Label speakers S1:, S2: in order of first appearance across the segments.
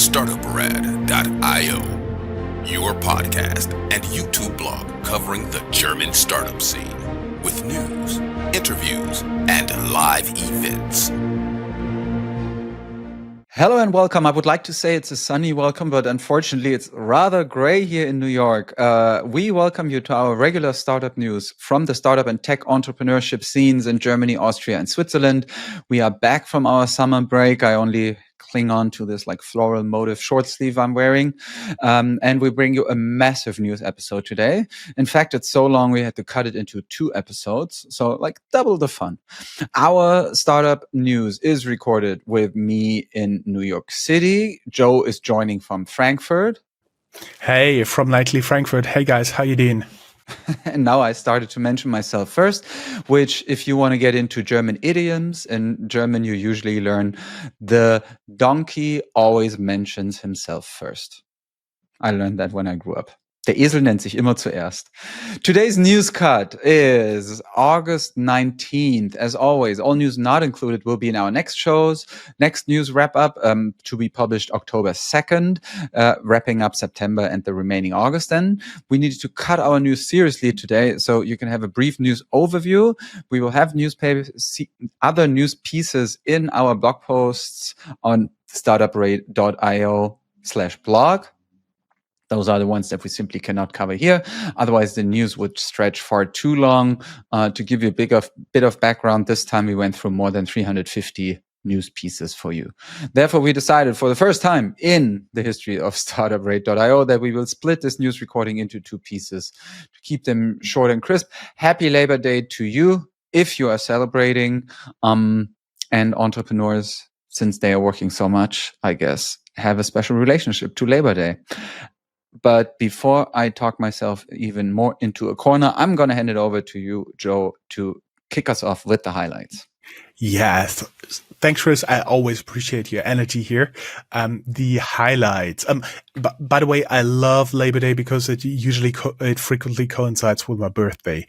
S1: Startuprad.io, your podcast and YouTube blog covering the German startup scene with news, interviews, and live events.
S2: Hello and welcome. I would like to say it's a sunny welcome, but unfortunately it's rather gray here in New York. We welcome you to our regular startup news from the startup and tech entrepreneurship scenes in Germany, Austria, and Switzerland. We are back from our summer break. I only cling on to this like floral motif short sleeve I'm wearing. And we bring you a massive news episode today. In fact, it's so long we had to cut it into 2 episodes. So like double the fun. Our startup news is recorded with me in New York City. Joe is joining from Frankfurt.
S3: Hey, from Nightly Frankfurt. Hey guys, how you doing?
S2: And now I started to mention myself first, which if you want to get into German idioms, in German you usually learn the donkey always mentions himself first. I learned that when I grew up. Der Esel nennt sich immer zuerst. Today's news cut is August 19th. As always, all news not included will be in our next shows. Next news wrap up to be published October 2nd, wrapping up September and the remaining August. Then we needed to cut our news seriously today, so you can have a brief news overview. We will have other news pieces in our blog posts on Startuprad.io/blog. Those are the ones that we simply cannot cover here. Otherwise, the news would stretch far too long. To give you a bit of background, this time we went through more than 350 news pieces for you. Therefore, we decided for the first time in the history of Startuprad.io that we will split this news recording into 2 pieces to keep them short and crisp. Happy Labor Day to you if you are celebrating. And entrepreneurs, since they are working so much, I guess, have a special relationship to Labor Day. But before I talk myself even more into a corner, I'm going to hand it over to you, Joe, to kick us off with the highlights.
S3: Yes. Thanks, Chris. I always appreciate your energy here. The highlights. By the way, I love Labor Day because it frequently coincides with my birthday.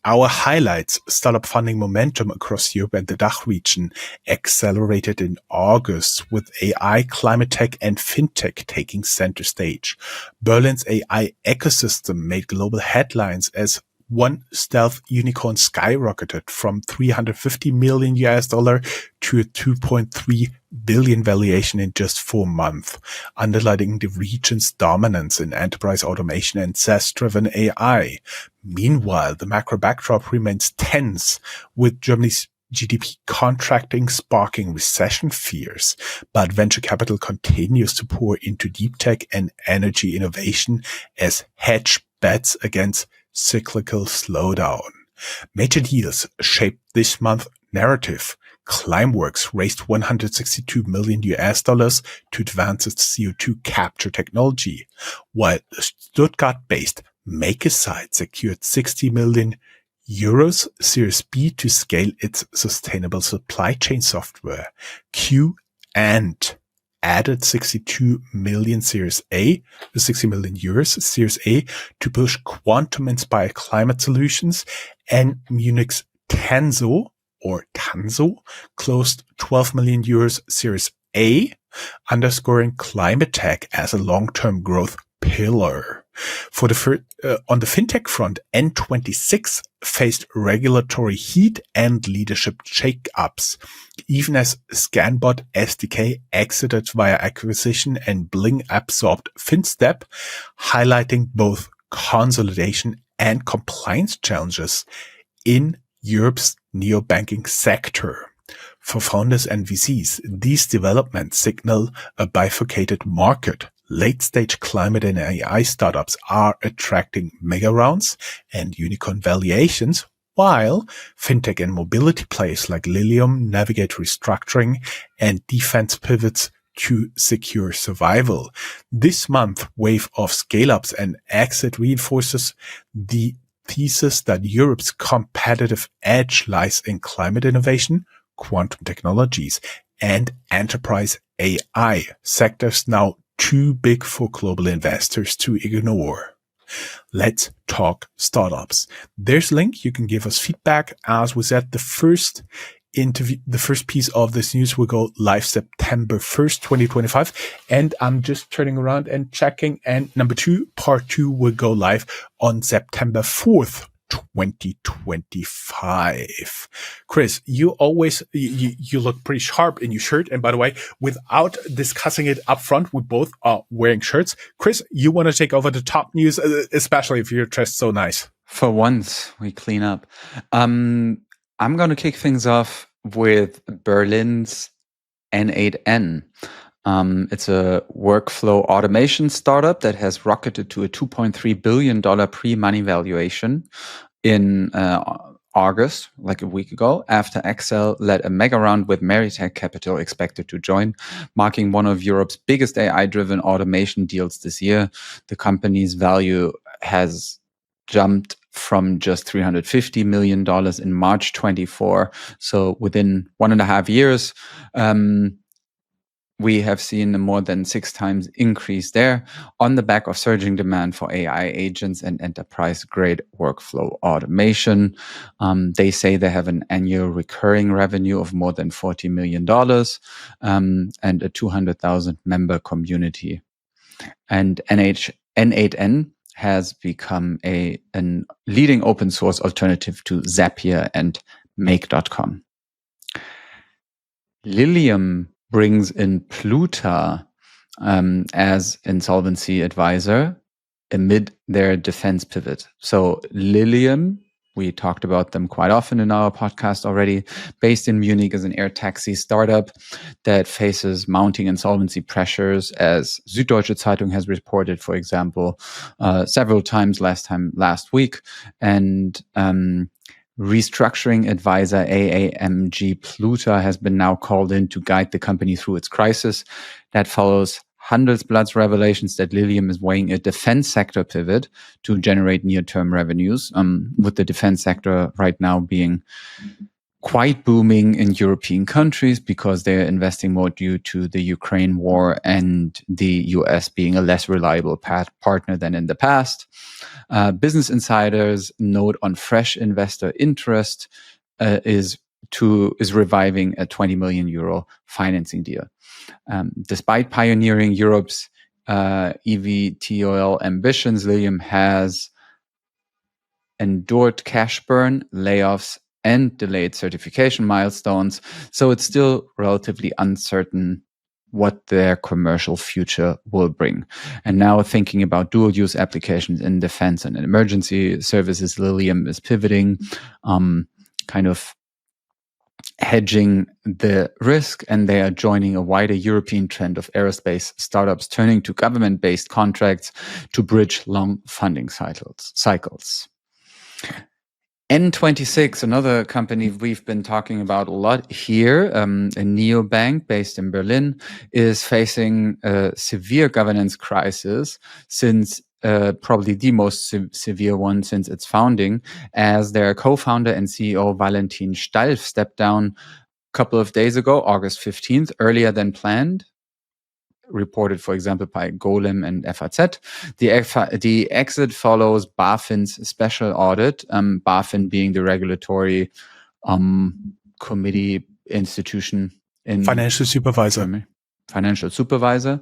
S3: Our highlights: startup funding momentum across Europe and the DACH region accelerated in August with AI, climate tech, and fintech taking center stage. Berlin's AI ecosystem made global headlines as one stealth unicorn skyrocketed from $350 million to a $2.3 billion valuation in just 4 months, underlining the region's dominance in enterprise automation and SaaS-driven AI. Meanwhile, the macro backdrop remains tense, with Germany's GDP contracting sparking recession fears, but venture capital continues to pour into deep tech and energy innovation as hedge bets against cyclical slowdown. Major deals shaped this month's narrative. Climeworks raised $162 million to advance its CO2 capture technology, while Stuttgart-based MakerSite secured 60 million euros Series B to scale its sustainable supply chain software. Q and added 60 million Series A to push quantum-inspired climate solutions, and Munich's Tanso closed 12 million euros Series A, underscoring climate tech as a long-term growth pillar. On the fintech front, N26 faced regulatory heat and leadership shake-ups, even as Scanbot SDK exited via acquisition and Bling absorbed Finstep, highlighting both consolidation and compliance challenges in Europe's neobanking sector. For founders and VCs, these developments signal a bifurcated market. Late-stage climate and AI startups are attracting mega rounds and unicorn valuations, while fintech and mobility players like Lilium navigate restructuring and defense pivots to secure survival. This month, wave of scale-ups and exit reinforces the thesis that Europe's competitive edge lies in climate innovation, quantum technologies, and enterprise AI, sectors now too big for global investors to ignore. Let's talk startups. There's a link. You can give us feedback. As we said, the first interview, the first piece of this news will go live September 1st, 2025. And I'm just turning around and checking. And number 2, part 2 will go live on September 4th, 2025. Chris, you always, you look pretty sharp in your shirt. And by the way, without discussing it up front, we both are wearing shirts. Chris, you want to take over the top news, especially if you're dressed so nice.
S2: For once, we clean up. I'm going to kick things off with Berlin's N8N. It's a workflow automation startup that has rocketed to a $2.3 billion pre-money valuation in August, like a week ago, after Excel led a mega round with Meritech Capital expected to join, marking one of Europe's biggest AI-driven automation deals this year. The company's value has jumped from just $350 million in March 24. So within 1.5 years, we have seen a more than 6 times increase there on the back of surging demand for AI agents and enterprise-grade workflow automation. They say they have an annual recurring revenue of more than $40 million and a 200,000 member community. And N8N has become a leading open source alternative to Zapier and Make.com. Lilium brings in Pluta as insolvency advisor amid their defense pivot. So Lilium, we talked about them quite often in our podcast already, based in Munich, is an air taxi startup that faces mounting insolvency pressures, as Süddeutsche Zeitung has reported, for example, several times last week. And restructuring advisor AAMG Pluta has been now called in to guide the company through its crisis. That follows Handelsblatt's revelations that Lilium is weighing a defense sector pivot to generate near-term revenues, with the defense sector right now being quite booming in European countries because they're investing more due to the Ukraine war and the US being a less reliable partner than in the past. Business Insider's note on fresh investor interest is reviving a 20 million euro financing deal. Despite pioneering Europe's eVTOL ambitions, Lilium has endured cash burn, layoffs, and delayed certification milestones. So it's still relatively uncertain what their commercial future will bring. And now thinking about dual use applications in defense and emergency services, Lilium is pivoting, kind of hedging the risk, and they are joining a wider European trend of aerospace startups turning to government-based contracts to bridge long funding cycles. N26, another company we've been talking about a lot here, a neobank based in Berlin, is facing a severe governance crisis since probably the most severe one since its founding, as their co-founder and CEO Valentin Stalf stepped down a couple of days ago, August 15th, earlier than planned. Reported, for example, by Golem and FAZ. The exit follows BaFin's special audit, BaFin being the regulatory committee institution in
S3: Financial supervisor.
S2: Germany. Financial supervisor.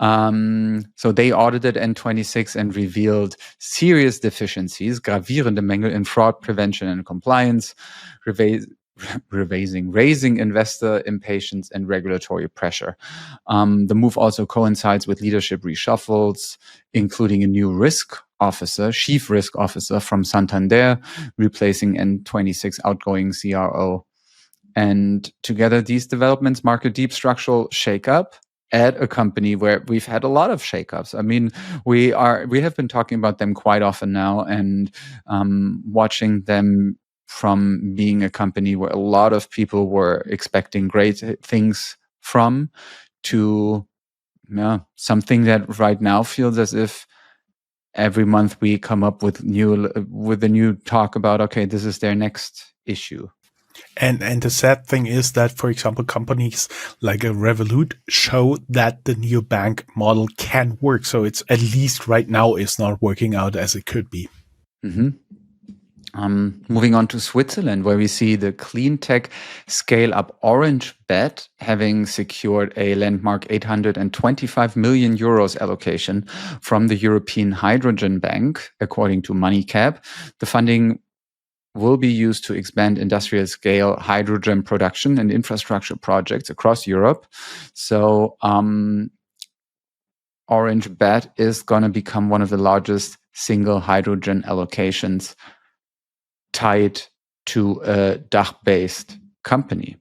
S2: So they audited N26 and revealed serious deficiencies, gravierende Mängel in fraud prevention and compliance, raising investor impatience and regulatory pressure. The move also coincides with leadership reshuffles, including a new chief risk officer from Santander, replacing N26 outgoing CRO. And together, these developments mark a deep structural shakeup at a company where we've had a lot of shakeups. I mean, we have been talking about them quite often now, and watching them from being a company where a lot of people were expecting great things from to something that right now feels as if every month we come up with a new talk about, okay, this is their next issue.
S3: And the sad thing is that, for example, companies like a Revolut show that the neobank model can work. So it's at least right now it's not working out as it could be.
S2: Mm-hmm. Moving on to Switzerland, where we see the clean tech scale-up OrangeBet having secured a landmark 825 million euros allocation from the European Hydrogen Bank, according to MoneyCap. The funding will be used to expand industrial-scale hydrogen production and infrastructure projects across Europe. So OrangeBet is going to become one of the largest single hydrogen allocations tied to a DACH-based company.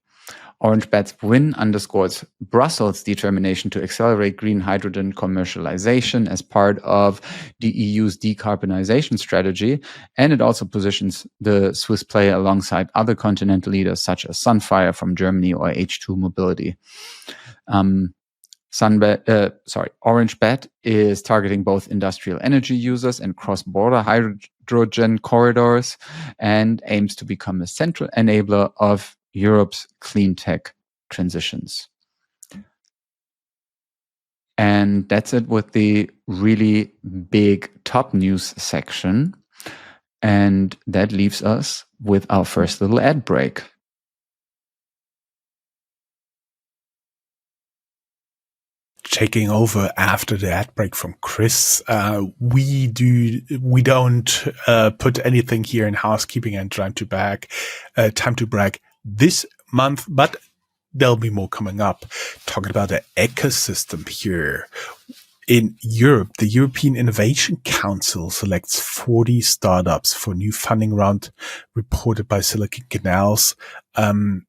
S2: OrangeBet's win underscores Brussels' determination to accelerate green hydrogen commercialization as part of the EU's decarbonization strategy, and it also positions the Swiss player alongside other continental leaders such as Sunfire from Germany or H2 Mobility. OrangeBet is targeting both industrial energy users and cross-border hydrogen corridors and aims to become a central enabler of Europe's clean tech transitions. And that's it with the really big top news section. And that leaves us with our first little ad break.
S3: Taking over after the ad break from Chris. We don't put anything here in housekeeping and time to brag this month, but there'll be more coming up. Talking about the ecosystem here. In Europe, the European Innovation Council selects 40 startups for new funding round reported by Silicon Canals.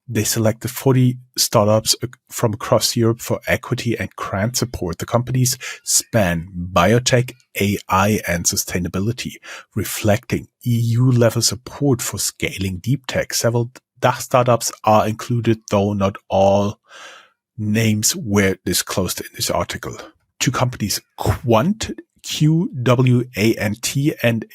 S3: They selected 40 startups from across Europe for equity and grant support. The companies span biotech, AI, and sustainability, reflecting EU-level support for scaling deep tech. Several DACH startups are included, though not all names were disclosed in this article. Two companies, Quant, QWANT, and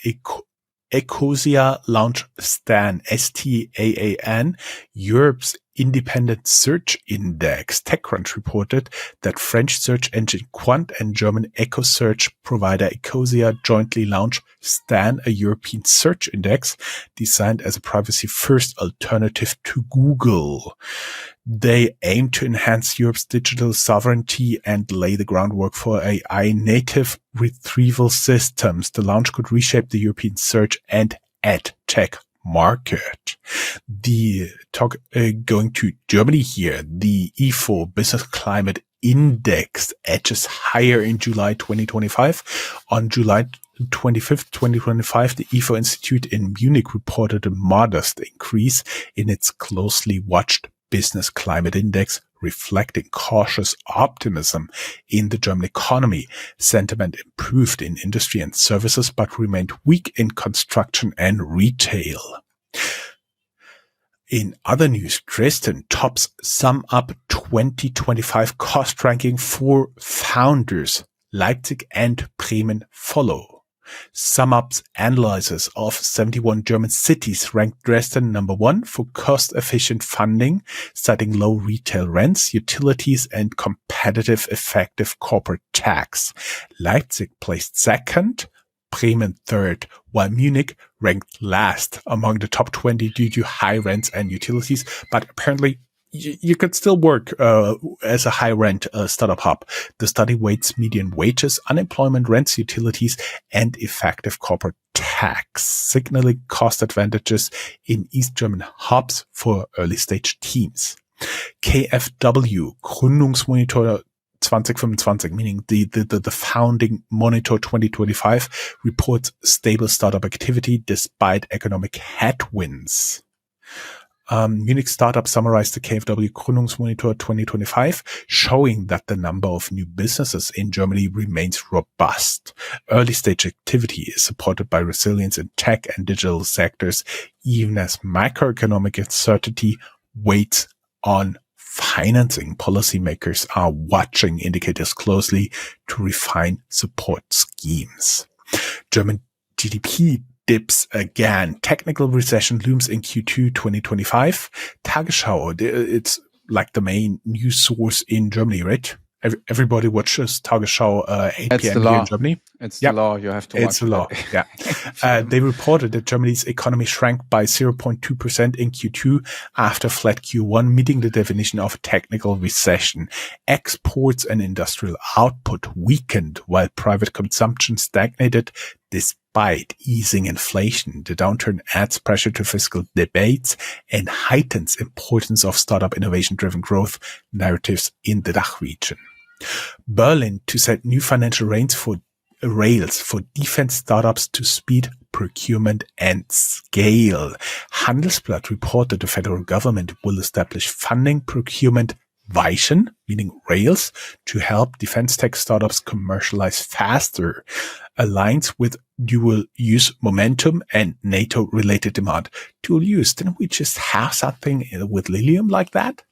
S3: Ecosia launch Stan, STAAN, Europe's independent search index. TechCrunch reported that French search engine Quant and German eco-search provider Ecosia jointly launched Stan, a European search index designed as a privacy-first alternative to Google. They aim to enhance Europe's digital sovereignty and lay the groundwork for AI-native retrieval systems. The launch could reshape the European search and ad tech market. The talk going to Germany here. The IFO Business Climate Index edges higher in July 2025. On July 25th, 2025, the IFO Institute in Munich reported a modest increase in its closely watched Business Climate Index, reflecting cautious optimism in the German economy. Sentiment improved in industry and services, but remained weak in construction and retail. In other news, Dresden tops Sum Up 2025 cost ranking for founders. Leipzig and Bremen follow. SumUp's analysis of 71 German cities ranked Dresden number 1 for cost-efficient funding, citing low retail rents, utilities, and competitive effective corporate tax. Leipzig placed second, Bremen third, while Munich ranked last among the top 20 due to high rents and utilities, but apparently you could still work as a high-rent startup hub. The study weights median wages, unemployment, rents, utilities, and effective corporate tax, signaling cost advantages in East German hubs for early-stage teams. KfW, Gründungsmonitor 2025, meaning the founding monitor 2025, reports stable startup activity despite economic headwinds. Munich Startup summarized the KfW Gründungsmonitor 2025, showing that the number of new businesses in Germany remains robust. Early stage activity is supported by resilience in tech and digital sectors, even as macroeconomic uncertainty weighs on financing. Policymakers are watching indicators closely to refine support schemes. German GDP dips again. Technical recession looms in Q2 2025. Tagesschau, it's like the main news source in Germany, right? everybody watches Tagesschau 8
S2: That's
S3: p.m.
S2: the
S3: here
S2: law.
S3: in Germany.
S2: It's
S3: Yep.
S2: the law. You have to
S3: It's
S2: watch
S3: a law.
S2: that.
S3: Yeah. They reported that Germany's economy shrank by 0.2% in Q2 after flat Q1, meeting the definition of a technical recession. Exports and industrial output weakened while private consumption stagnated despite easing inflation. The downturn adds pressure to fiscal debates and heightens importance of startup innovation-driven growth narratives in the DACH region. Berlin to set new financial rails for defense startups to speed procurement and scale. Handelsblatt reported the federal government will establish funding procurement Weichen, meaning rails, to help defense tech startups commercialize faster. Aligns with dual use momentum and NATO related demand. Dual use, didn't we just have something with Lilium like that?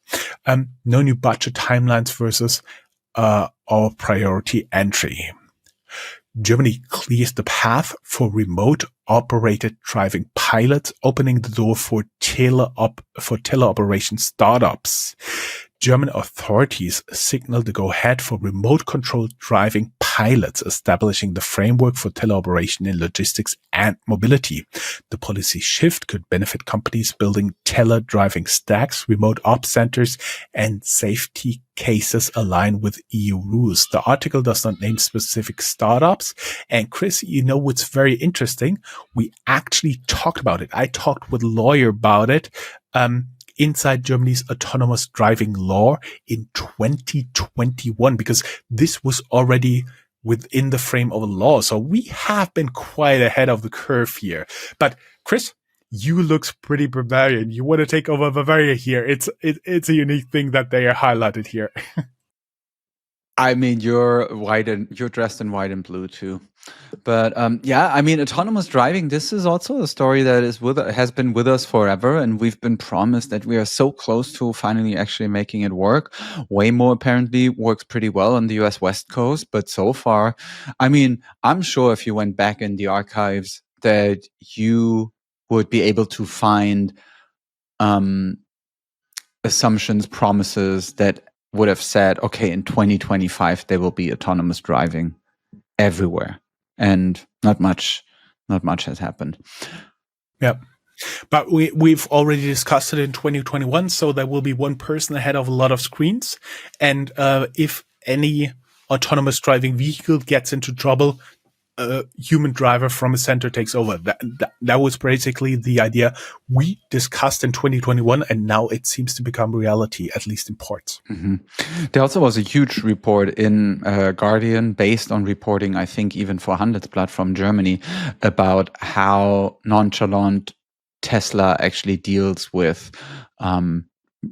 S3: No new budget timelines versus our priority entry. Germany clears the path for remote operated driving pilots, opening the door for teleoperation startups. German authorities signaled the go-ahead for remote-controlled driving pilots, establishing the framework for teleoperation in logistics and mobility. The policy shift could benefit companies building tele-driving stacks, remote ops centers, and safety cases align with EU rules. The article does not name specific startups. And Chris, you know what's very interesting? We actually talked about it. I talked with a lawyer about it. Inside Germany's autonomous driving law in 2021, because this was already within the frame of a law. So we have been quite ahead of the curve here. But Chris, you looks pretty Bavarian. You want to take over Bavaria here. It's a unique thing that they are highlighted here.
S2: I mean, you're dressed in white and blue too. But yeah, I mean, autonomous driving, this is also a story that has been with us forever. And we've been promised that we are so close to finally actually making it work. Waymo apparently works pretty well on the US West Coast. But so far, I mean, I'm sure if you went back in the archives that you would be able to find assumptions, promises that would have said, okay, in 2025, there will be autonomous driving everywhere. And not much has happened.
S3: Yep. But we've already discussed it in 2021. So there will be one person ahead of a lot of screens. And if any autonomous driving vehicle gets into trouble, a human driver from a center takes over. That was basically the idea we discussed in 2021, and now it seems to become reality, at least in parts.
S2: Mm-hmm. There also was a huge report in Guardian based on reporting, I think, even for Handelsblatt from Germany, about how nonchalant Tesla actually deals with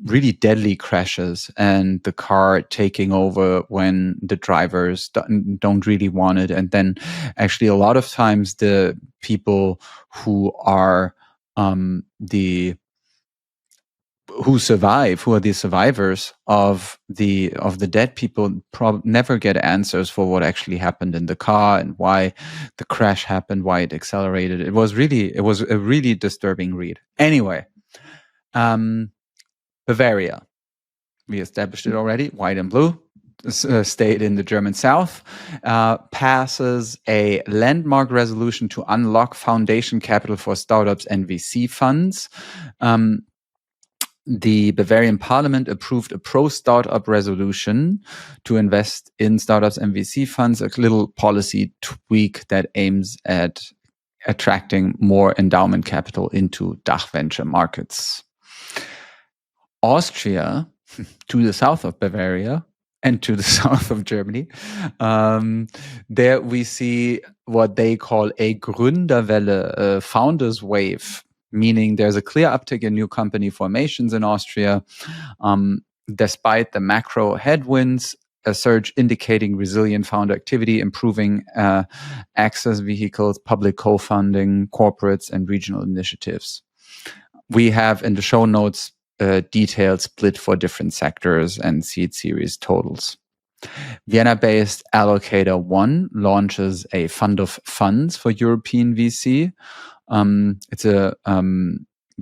S2: really deadly crashes and the car taking over when the drivers don't really want it. And then actually a lot of times the people who are who are the survivors of the dead people never get answers for what actually happened in the car and why the crash happened, why it accelerated. It was a really disturbing read. Anyway, Bavaria, we established it already, white and blue, state in the German south, passes a landmark resolution to unlock foundation capital for startups and VC funds. The Bavarian parliament approved a pro-startup resolution to invest in startups and VC funds, a little policy tweak that aims at attracting more endowment capital into DACH venture markets. Austria, to the south of Bavaria and to the south of Germany, there we see what they call a Gründerwelle, a founders wave, meaning there's a clear uptick in new company formations in Austria. Despite the macro headwinds, a surge indicating resilient founder activity, improving access vehicles, public co-funding, corporates, and regional initiatives. We have in the show notes detailed split for different sectors and seed series totals. Vienna-based Allocator One launches a fund of funds for European VC. It's a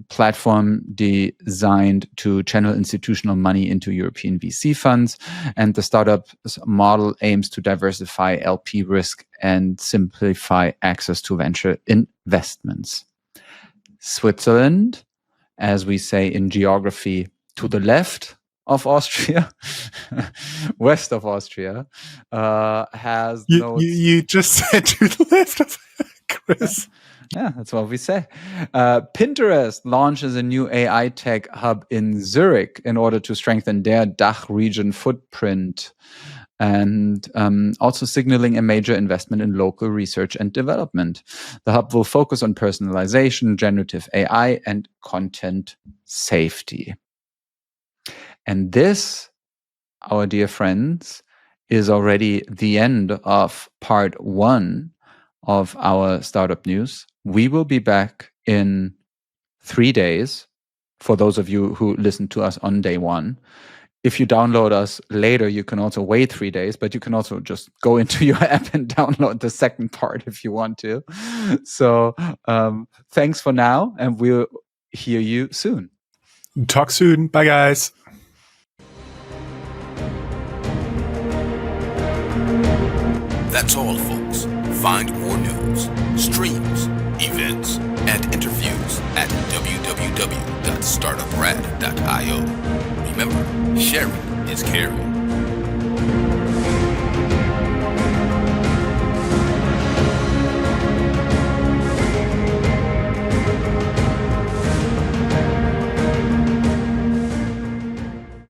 S2: platform designed to channel institutional money into European VC funds. And the startup model aims to diversify LP risk and simplify access to venture investments. Switzerland, as we say in geography, to the left of Austria, west of Austria, has
S3: you just said to the left of Chris.
S2: Yeah, that's what we say. Pinterest launches a new AI tech hub in Zurich in order to strengthen their DACH region footprint, and also signaling a major investment in local research and development. The hub will focus on personalization, generative AI, and content safety. And this, our dear friends, is already the end of part 1 of our startup news. We will be back in 3 days for those of you who listen to us on day 1. If you download us later, you can also wait 3 days, but you can also just go into your app and download the second part if you want to. So thanks for now, and we'll hear you soon.
S3: Talk soon. Bye, guys.
S1: That's all, folks. Find more news, streams, events, and interviews at www.startuprad.io. Remember, sharing is caring.